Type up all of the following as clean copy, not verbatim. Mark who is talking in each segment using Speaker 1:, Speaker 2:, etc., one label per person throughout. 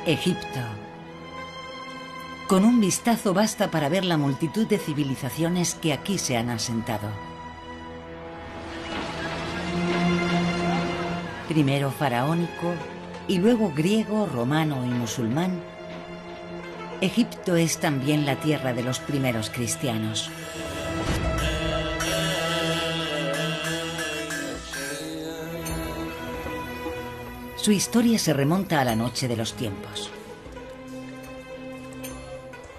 Speaker 1: Egipto. Con un vistazo basta para ver la multitud de civilizaciones que aquí se han asentado. Primero faraónico y luego griego, romano y musulmán, Egipto es también la tierra de los primeros cristianos. Su historia se remonta a la noche de los tiempos.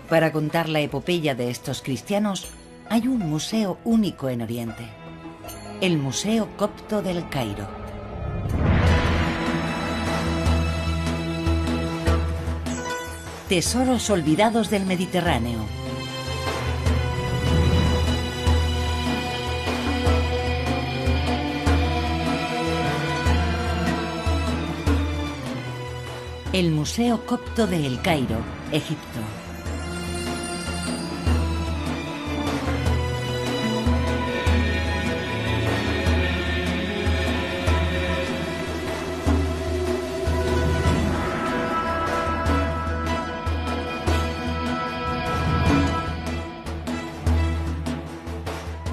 Speaker 1: Para contar la epopeya de estos cristianos, hay un museo único en Oriente, el Museo Copto del Cairo. Tesoros olvidados del Mediterráneo. El Museo Copto de El Cairo, Egipto.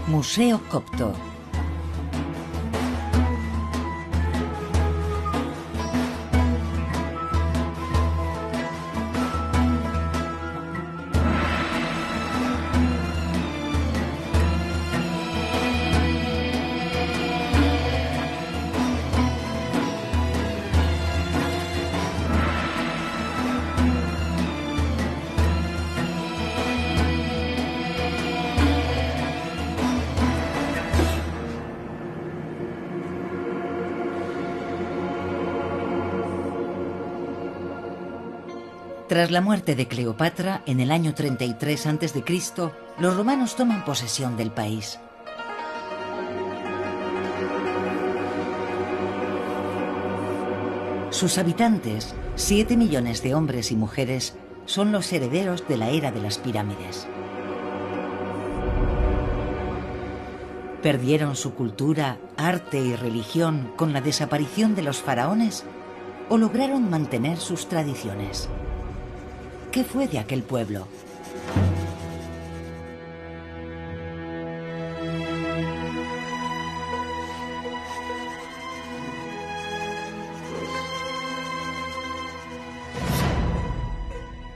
Speaker 1: Museo Copto. Tras la muerte de Cleopatra, en el año 33 a.C., los romanos toman posesión del país. Sus habitantes, 7 millones de hombres y mujeres, son los herederos de la era de las pirámides. ¿Perdieron su cultura, arte y religión con la desaparición de los faraones o lograron mantener sus tradiciones? ¿Qué fue de aquel pueblo?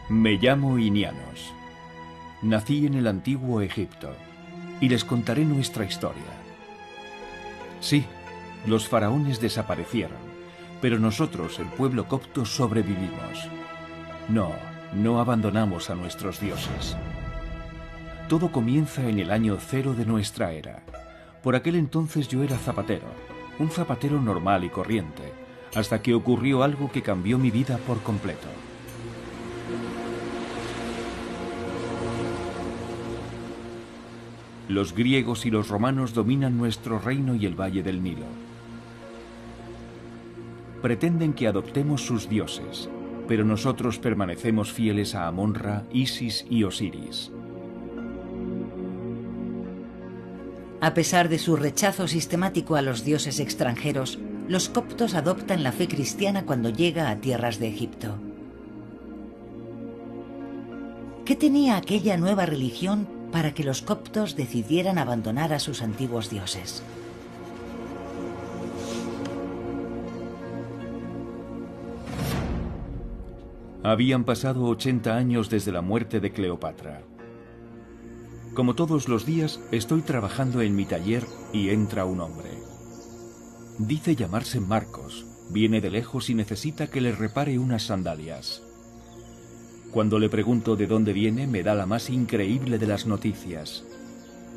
Speaker 2: Me llamo Inianos. Nací en el antiguo Egipto y les contaré nuestra historia. Sí, los faraones desaparecieron, pero nosotros, el pueblo copto, sobrevivimos. No abandonamos a nuestros dioses. Todo comienza en el año 0 de nuestra era. Por aquel entonces yo era zapatero, un zapatero normal y corriente, hasta que ocurrió algo que cambió mi vida por completo. Los griegos y los romanos dominan nuestro reino y el valle del Nilo. Pretenden que adoptemos sus dioses, pero nosotros permanecemos fieles a Amon-Ra, Isis y Osiris.
Speaker 1: A pesar de su rechazo sistemático a los dioses extranjeros, los coptos adoptan la fe cristiana cuando llega a tierras de Egipto. ¿Qué tenía aquella nueva religión para que los coptos decidieran abandonar a sus antiguos dioses?
Speaker 2: Habían pasado 80 años desde la muerte de Cleopatra. Como todos los días, estoy trabajando en mi taller y entra un hombre. Dice llamarse Marcos, viene de lejos y necesita que le repare unas sandalias. Cuando le pregunto de dónde viene, me da la más increíble de las noticias.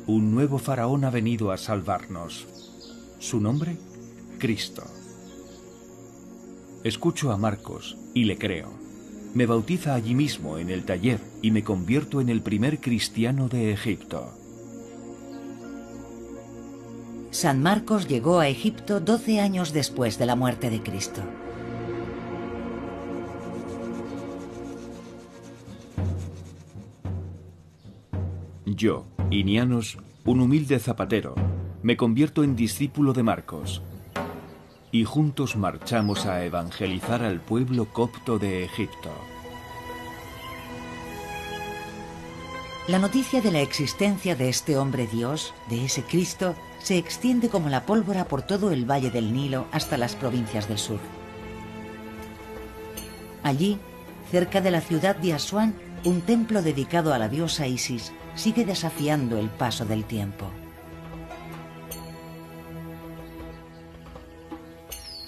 Speaker 2: Un nuevo faraón ha venido a salvarnos. ¿Su nombre? Cristo. Escucho a Marcos y le creo. Me bautiza allí mismo en el taller y me convierto en el primer cristiano de Egipto.
Speaker 1: San Marcos llegó a Egipto 12 años después de la muerte de Cristo.
Speaker 2: Yo, Inianos, un humilde zapatero, me convierto en discípulo de Marcos. y juntos marchamos a evangelizar al pueblo copto de Egipto.
Speaker 1: La noticia de la existencia de este hombre Dios, de ese Cristo, se extiende como la pólvora por todo el valle del Nilo hasta las provincias del sur. Allí, cerca de la ciudad de Asuán, un templo dedicado a la diosa Isis sigue desafiando el paso del tiempo.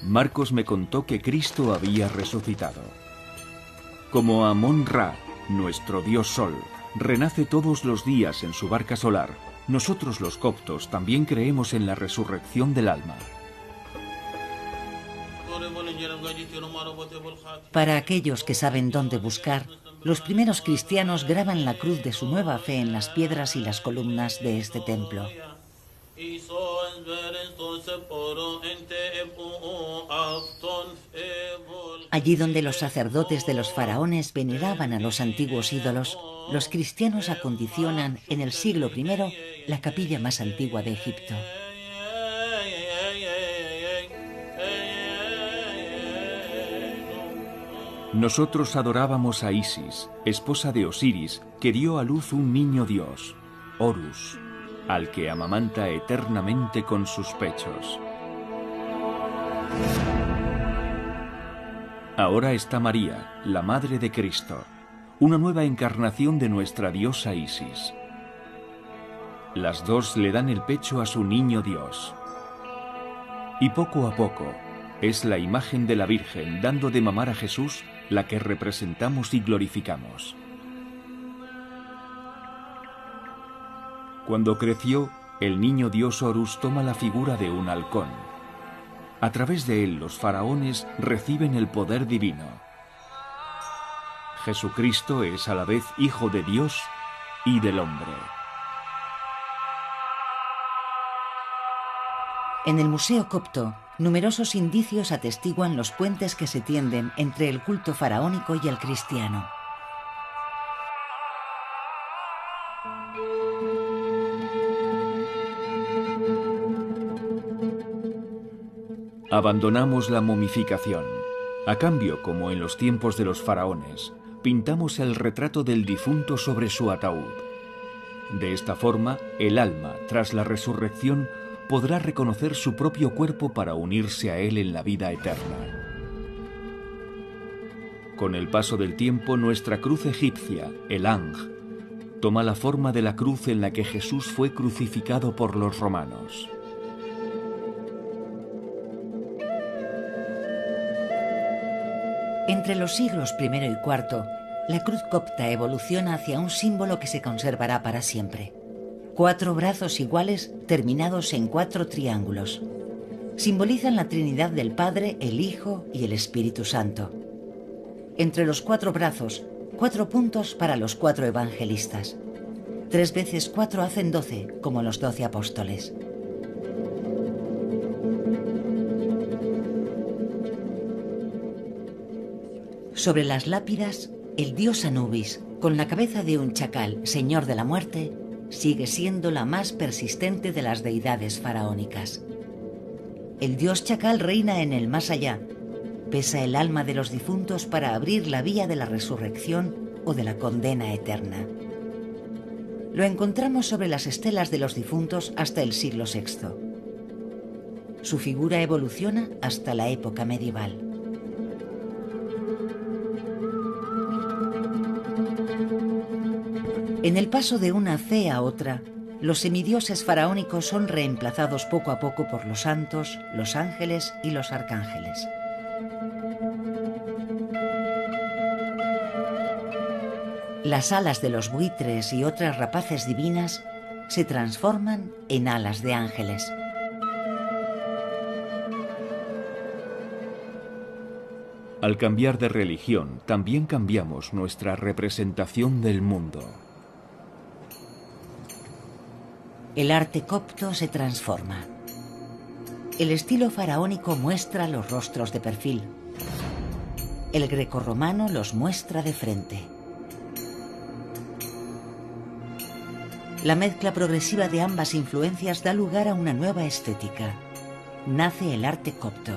Speaker 2: Marcos me contó que Cristo había resucitado. Como Amón-Ra, nuestro dios Sol, renace todos los días en su barca solar, nosotros los coptos también creemos en la resurrección del alma.
Speaker 1: Para aquellos que saben dónde buscar, los primeros cristianos graban la cruz de su nueva fe en las piedras y las columnas de este templo. Allí donde los sacerdotes de los faraones veneraban a los antiguos ídolos, los cristianos acondicionan en el siglo I la capilla más antigua de Egipto.
Speaker 2: Nosotros adorábamos a Isis, esposa de Osiris, que dio a luz un niño dios, Horus, al que amamanta eternamente con sus pechos. Ahora está María, la madre de Cristo, una nueva encarnación de nuestra diosa Isis. Las dos le dan el pecho a su niño Dios. Y poco a poco, es la imagen de la Virgen dando de mamar a Jesús la que representamos y glorificamos. Cuando creció, el niño Dios Horus toma la figura de un halcón. A través de él los faraones reciben el poder divino. Jesucristo es a la vez Hijo de Dios y del hombre.
Speaker 1: En el Museo Copto, numerosos indicios atestiguan los puentes que se tienden entre el culto faraónico y el cristiano.
Speaker 2: Abandonamos la momificación. A cambio, como en los tiempos de los faraones, pintamos el retrato del difunto sobre su ataúd. De esta forma, el alma, tras la resurrección, podrá reconocer su propio cuerpo para unirse a él en la vida eterna. Con el paso del tiempo, nuestra cruz egipcia, el Anj, toma la forma de la cruz en la que Jesús fue crucificado por los romanos.
Speaker 1: Entre los siglos I y IV, la cruz copta evoluciona hacia un símbolo que se conservará para siempre. 4 brazos iguales terminados en 4 triángulos. Simbolizan la Trinidad del Padre, el Hijo y el Espíritu Santo. Entre los 4 brazos, 4 puntos para los 4 evangelistas. 3 veces 4 hacen 12, como los 12 apóstoles. Sobre las lápidas, el dios Anubis, con la cabeza de un chacal, señor de la muerte, sigue siendo la más persistente de las deidades faraónicas. El dios chacal reina en el más allá, pesa el alma de los difuntos para abrir la vía de la resurrección o de la condena eterna. Lo encontramos sobre las estelas de los difuntos hasta el siglo VI. Su figura evoluciona hasta la época medieval. En el paso de una fe a otra, los semidioses faraónicos son reemplazados poco a poco por los santos, los ángeles y los arcángeles. Las alas de los buitres y otras rapaces divinas se transforman en alas de ángeles.
Speaker 2: Al cambiar de religión, también cambiamos nuestra representación del mundo.
Speaker 1: El arte copto se transforma. El estilo faraónico muestra los rostros de perfil. El grecorromano los muestra de frente. La mezcla progresiva de ambas influencias da lugar a una nueva estética. Nace el arte copto.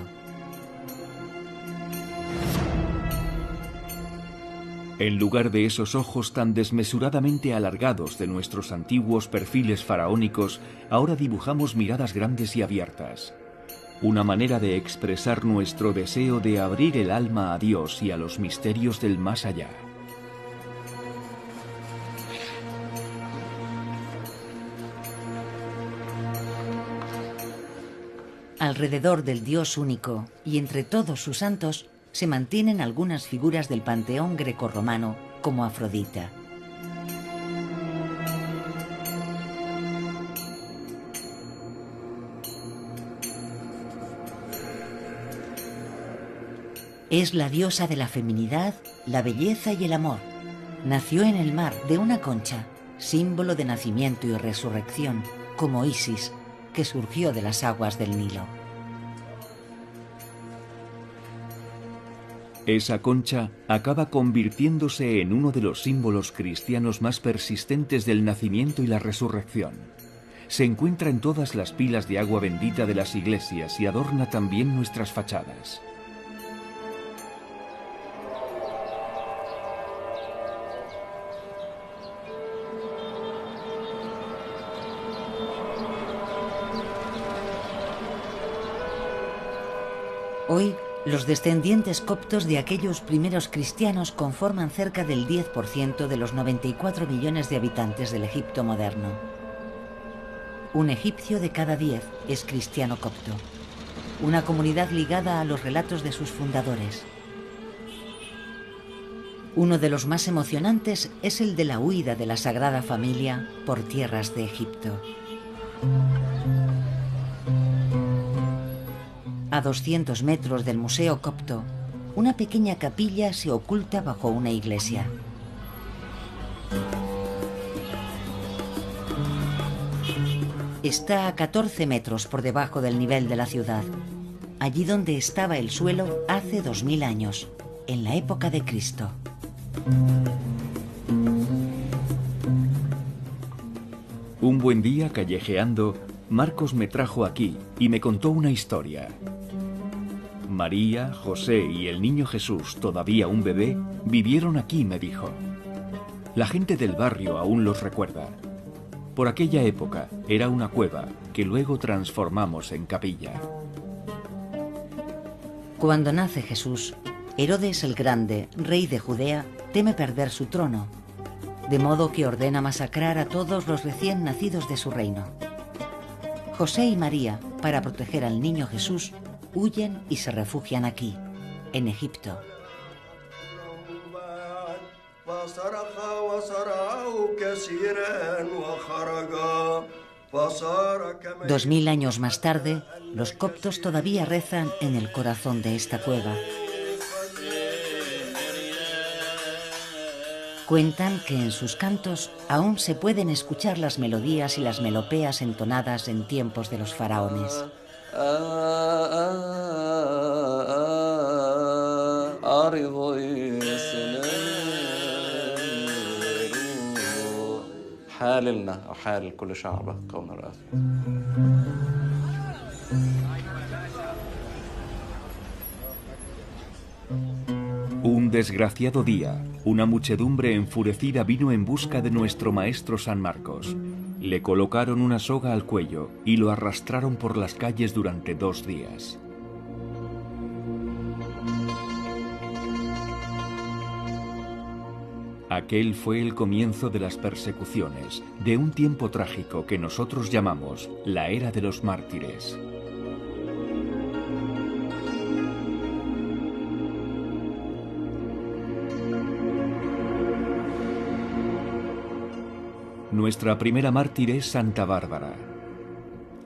Speaker 2: En lugar de esos ojos tan desmesuradamente alargados de nuestros antiguos perfiles faraónicos, ahora dibujamos miradas grandes y abiertas. Una manera de expresar nuestro deseo de abrir el alma a Dios y a los misterios del más allá.
Speaker 1: Alrededor del Dios único y entre todos sus santos se mantienen algunas figuras del panteón grecorromano, como Afrodita. Es la diosa de la feminidad, la belleza y el amor. Nació en el mar de una concha, símbolo de nacimiento y resurrección, como Isis, que surgió de las aguas del Nilo.
Speaker 2: Esa concha acaba convirtiéndose en uno de los símbolos cristianos más persistentes del nacimiento y la resurrección. Se encuentra en todas las pilas de agua bendita de las iglesias y adorna también nuestras fachadas.
Speaker 1: Hoy, los descendientes coptos de aquellos primeros cristianos conforman cerca del 10% de los 94 millones de habitantes del Egipto moderno. Un egipcio de cada 10 es cristiano copto, una comunidad ligada a los relatos de sus fundadores. Uno de los más emocionantes es el de la huida de la Sagrada Familia por tierras de Egipto. A 200 metros del Museo Copto, una pequeña capilla se oculta bajo una iglesia. Está a 14 metros por debajo del nivel de la ciudad, allí donde estaba el suelo hace 2000 años, en la época de Cristo.
Speaker 2: Un buen día, callejeando, Marcos me trajo aquí y me contó una historia. María, José y el niño Jesús, todavía un bebé, vivieron aquí, me dijo. La gente del barrio aún los recuerda. Por aquella época era una cueva que luego transformamos en capilla.
Speaker 1: Cuando nace Jesús, Herodes el Grande, rey de Judea, teme perder su trono, de modo que ordena masacrar a todos los recién nacidos de su reino. José y María, para proteger al niño Jesús, huyen y se refugian aquí, en Egipto. 2000 años más tarde, los coptos todavía rezan en el corazón de esta cueva. Cuentan que en sus cantos aún se pueden escuchar las melodías y las melopías entonadas en tiempos de los faraones.
Speaker 2: Un desgraciado día, una muchedumbre enfurecida vino en busca de nuestro maestro San Marcos. Le colocaron una soga al cuello y lo arrastraron por las calles durante 2 días. Aquel fue el comienzo de las persecuciones, de un tiempo trágico que nosotros llamamos la Era de los Mártires. Nuestra primera mártir es Santa Bárbara.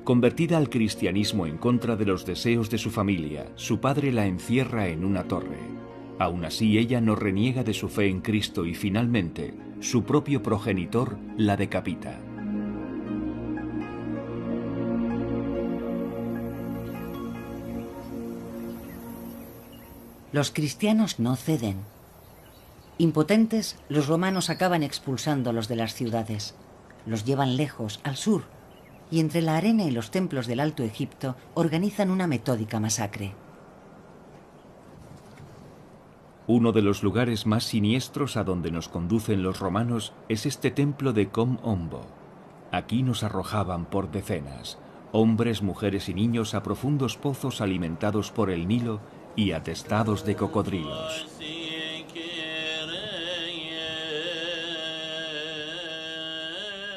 Speaker 2: Convertida al cristianismo en contra de los deseos de su familia, su padre la encierra en una torre. Aún así, ella no reniega de su fe en Cristo y finalmente, su propio progenitor la decapita.
Speaker 1: Los cristianos no ceden. Impotentes, los romanos acaban expulsándolos de las ciudades. Los llevan lejos, al sur, y entre la arena y los templos del Alto Egipto organizan una metódica masacre.
Speaker 2: Uno de los lugares más siniestros a donde nos conducen los romanos es este templo de Com Ombo. Aquí nos arrojaban por decenas, hombres, mujeres y niños, a profundos pozos alimentados por el Nilo y atestados de cocodrilos.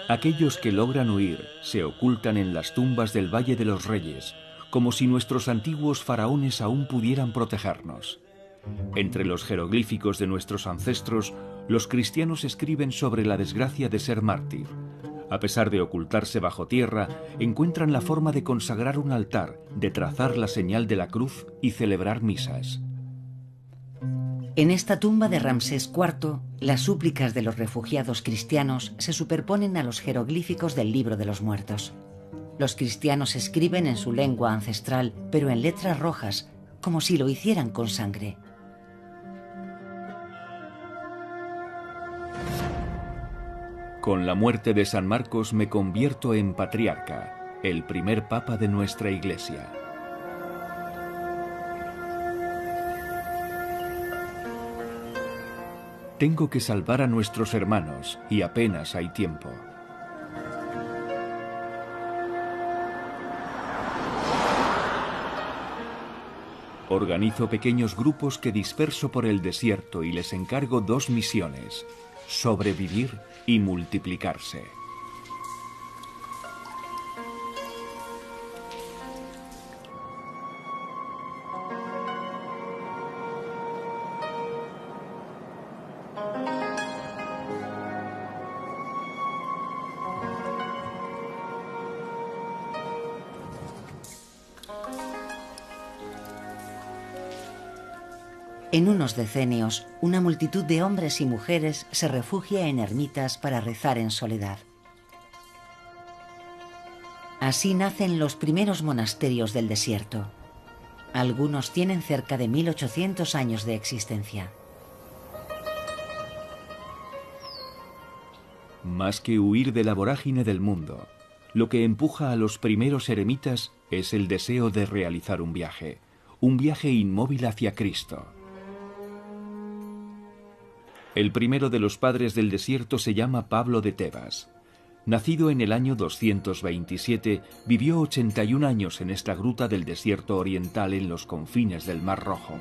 Speaker 2: Aquellos que logran huir se ocultan en las tumbas del Valle de los Reyes, como si nuestros antiguos faraones aún pudieran protegernos. Entre los jeroglíficos de nuestros ancestros, los cristianos escriben sobre la desgracia de ser mártir. A pesar de ocultarse bajo tierra, encuentran la forma de consagrar un altar, de trazar la señal de la cruz y celebrar misas.
Speaker 1: En esta tumba de Ramsés IV, las súplicas de los refugiados cristianos se superponen a los jeroglíficos del Libro de los Muertos. Los cristianos escriben en su lengua ancestral, pero en letras rojas, como si lo hicieran con sangre.
Speaker 2: Con la muerte de San Marcos me convierto en patriarca, el primer papa de nuestra Iglesia. Tengo que salvar a nuestros hermanos y apenas hay tiempo. Organizo pequeños grupos que disperso por el desierto y les encargo dos misiones: sobrevivir y multiplicarse.
Speaker 1: En unos decenios, una multitud de hombres y mujeres se refugia en ermitas para rezar en soledad. Así nacen los primeros monasterios del desierto. Algunos tienen cerca de 1800 años de existencia.
Speaker 2: Más que huir de la vorágine del mundo, lo que empuja a los primeros eremitas es el deseo de realizar un viaje inmóvil hacia Cristo. El primero de los padres del desierto se llama Pablo de Tebas. Nacido en el año 227, vivió 81 años en esta gruta del desierto oriental en los confines del Mar Rojo.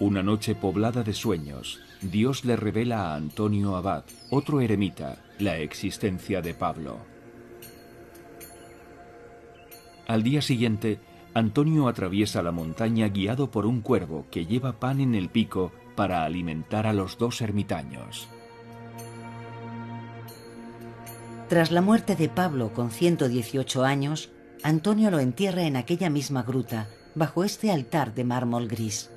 Speaker 2: Una noche poblada de sueños, Dios le revela a Antonio Abad, otro eremita, la existencia de Pablo. Al día siguiente, Antonio atraviesa la montaña guiado por un cuervo que lleva pan en el pico para alimentar a los dos ermitaños.
Speaker 1: Tras la muerte de Pablo con 118 años, Antonio lo entierra en aquella misma gruta, bajo este altar de mármol gris.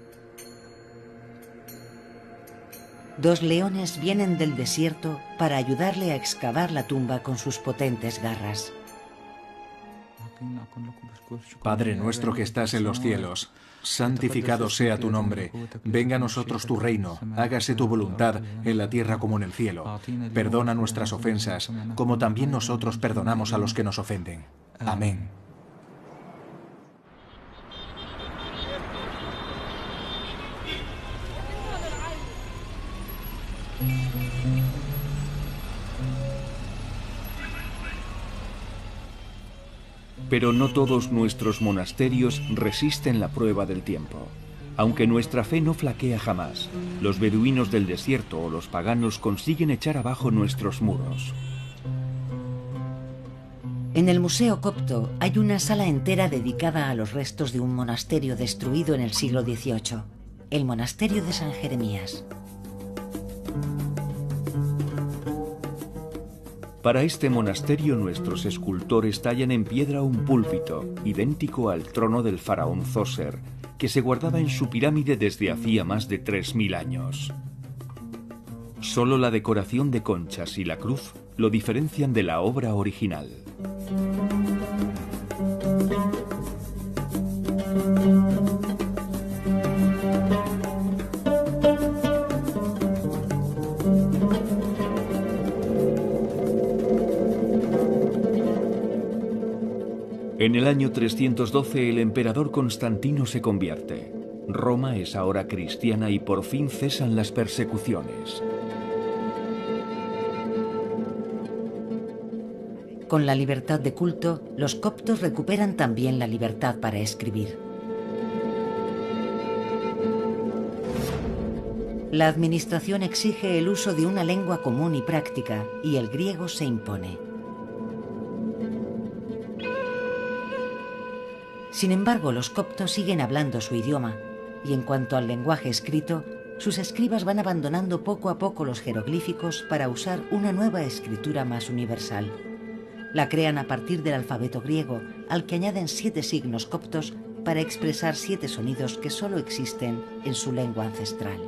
Speaker 1: Dos leones vienen del desierto para ayudarle a excavar la tumba con sus potentes garras.
Speaker 3: Padre nuestro que estás en los cielos, santificado sea tu nombre. Venga a nosotros tu reino, hágase tu voluntad en la tierra como en el cielo. Perdona nuestras ofensas, como también nosotros perdonamos a los que nos ofenden. Amén.
Speaker 2: Pero no todos nuestros monasterios resisten la prueba del tiempo. Aunque nuestra fe no flaquea jamás, los beduinos del desierto o los paganos consiguen echar abajo nuestros muros.
Speaker 1: En el Museo Copto hay una sala entera dedicada a los restos de un monasterio destruido en el siglo XVIII, el monasterio de San Jeremías.
Speaker 2: Para este monasterio nuestros escultores tallan en piedra un púlpito, idéntico al trono del faraón Zoser, que se guardaba en su pirámide desde hacía más de 3000 años. Solo la decoración de conchas y la cruz lo diferencian de la obra original. En el año 312 el emperador Constantino se convierte. Roma es ahora cristiana y por fin cesan las persecuciones.
Speaker 1: Con la libertad de culto, los coptos recuperan también la libertad para escribir. La administración exige el uso de una lengua común y práctica, y el griego se impone. Sin embargo, los coptos siguen hablando su idioma, y en cuanto al lenguaje escrito, sus escribas van abandonando poco a poco los jeroglíficos para usar una nueva escritura más universal. La crean a partir del alfabeto griego, al que añaden 7 signos coptos para expresar 7 sonidos que solo existen en su lengua ancestral.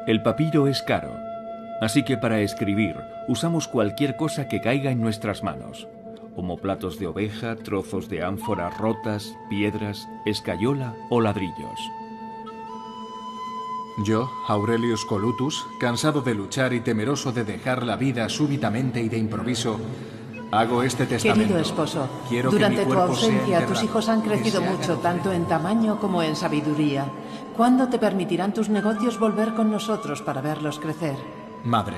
Speaker 2: El papiro es caro, así que para escribir usamos cualquier cosa que caiga en nuestras manos. Omoplatos de oveja, trozos de ánfora rotas, piedras, escayola o ladrillos.
Speaker 3: Yo, Aurelius Colutus, cansado de luchar y temeroso de dejar la vida súbitamente y de improviso, hago este testamento.
Speaker 4: Querido esposo,
Speaker 3: Quiero
Speaker 4: durante
Speaker 3: que mi
Speaker 4: tu
Speaker 3: cuerpo sea
Speaker 4: ausencia tus
Speaker 3: enterrado,
Speaker 4: hijos han
Speaker 3: que
Speaker 4: crecido
Speaker 3: se haga
Speaker 4: mucho,
Speaker 3: ofrenda.
Speaker 4: tanto en tamaño como en sabiduría. ¿Cuándo te permitirán tus negocios volver con nosotros para verlos crecer?
Speaker 3: Madre,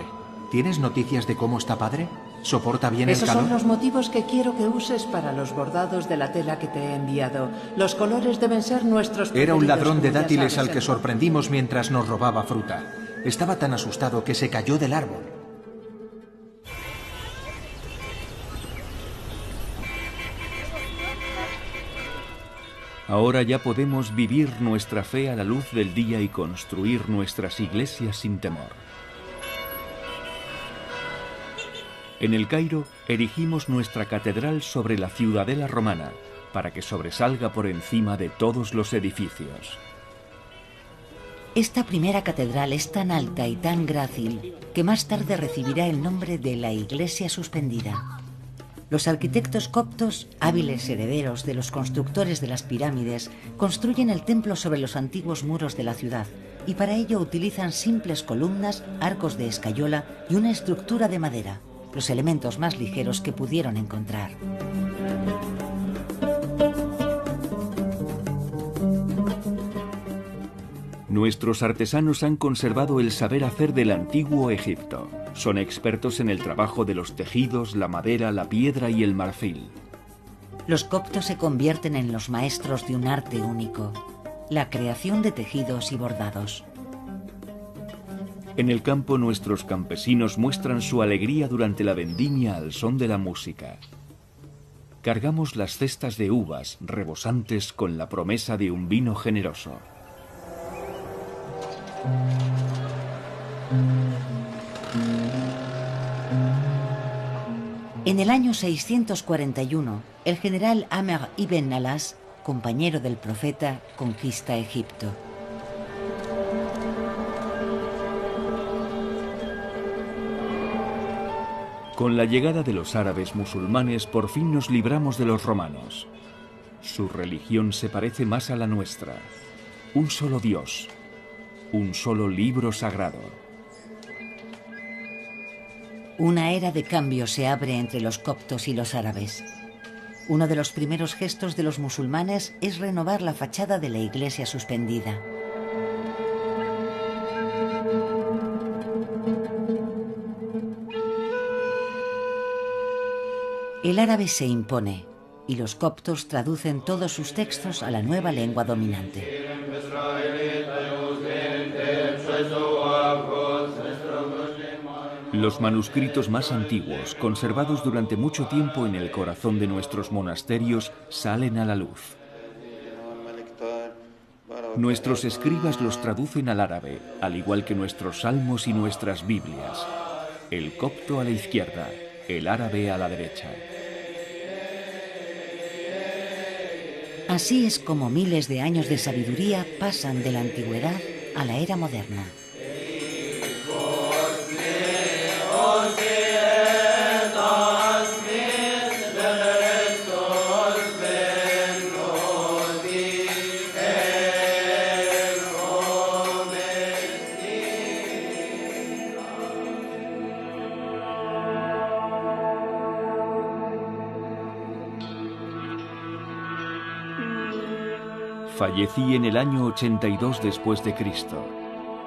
Speaker 3: ¿tienes noticias de cómo está padre? ¿Soporta bien el
Speaker 4: Esos
Speaker 3: calor?
Speaker 4: son los motivos que quiero que uses para los bordados de la tela que te he enviado. Los colores deben ser nuestros
Speaker 3: Era un
Speaker 4: preferidos,
Speaker 3: ladrón de
Speaker 4: como ya
Speaker 3: dátiles
Speaker 4: sabes,
Speaker 3: al que
Speaker 4: hermano.
Speaker 3: sorprendimos mientras nos robaba fruta. Estaba tan asustado que se cayó del árbol.
Speaker 2: Ahora ya podemos vivir nuestra fe a la luz del día y construir nuestras iglesias sin temor. En el Cairo erigimos nuestra catedral sobre la ciudadela romana, para que sobresalga por encima de todos los edificios.
Speaker 1: Esta primera catedral es tan alta y tan grácil que más tarde recibirá el nombre de la Iglesia Suspendida. Los arquitectos coptos, hábiles herederos de los constructores de las pirámides, construyen el templo sobre los antiguos muros de la ciudad y para ello utilizan simples columnas, arcos de escayola y una estructura de madera, los elementos más ligeros que pudieron encontrar.
Speaker 2: Nuestros artesanos han conservado el saber hacer del antiguo Egipto. Son expertos en el trabajo de los tejidos, la madera, la piedra y el marfil.
Speaker 1: Los coptos se convierten en los maestros de un arte único, la creación de tejidos y bordados.
Speaker 2: En el campo nuestros campesinos muestran su alegría durante la vendimia al son de la música. Cargamos las cestas de uvas rebosantes con la promesa de un vino generoso.
Speaker 1: En el año 641, el general Amr ibn Alas, compañero del profeta, conquista Egipto.
Speaker 2: Con la llegada de los árabes musulmanes, por fin nos libramos de los romanos. Su religión se parece más a la nuestra. Un solo Dios, un solo libro sagrado.
Speaker 1: Una era de cambio se abre entre los coptos y los árabes. Uno de los primeros gestos de los musulmanes es renovar la fachada de la iglesia suspendida. El árabe se impone y los coptos traducen todos sus textos a la nueva lengua dominante.
Speaker 2: Los manuscritos más antiguos, conservados durante mucho tiempo en el corazón de nuestros monasterios, salen a la luz. Nuestros escribas los traducen al árabe, al igual que nuestros salmos y nuestras Biblias. El copto a la izquierda, el árabe a la derecha.
Speaker 1: Así es como miles de años de sabiduría pasan de la antigüedad a la era moderna.
Speaker 2: Fallecí en el año 82 después de Cristo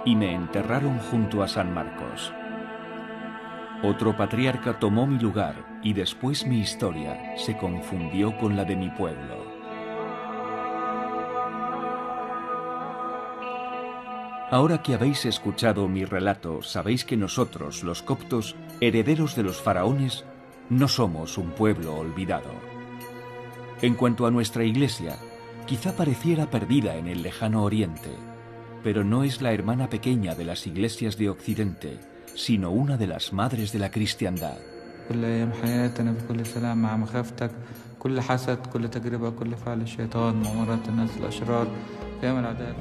Speaker 2: y me enterraron junto a San Marcos. Otro patriarca tomó mi lugar y después mi historia se confundió con la de mi pueblo. Ahora que habéis escuchado mi relato, sabéis que nosotros, los coptos, herederos de los faraones, no somos un pueblo olvidado. En cuanto a nuestra iglesia, quizá pareciera perdida en el lejano oriente, pero no es la hermana pequeña de las iglesias de Occidente, sino una de las madres de la cristiandad.
Speaker 5: كل حسد كل تجربة كل فعل الشيطان مؤامرات الناس الأشرار قيام الأعداء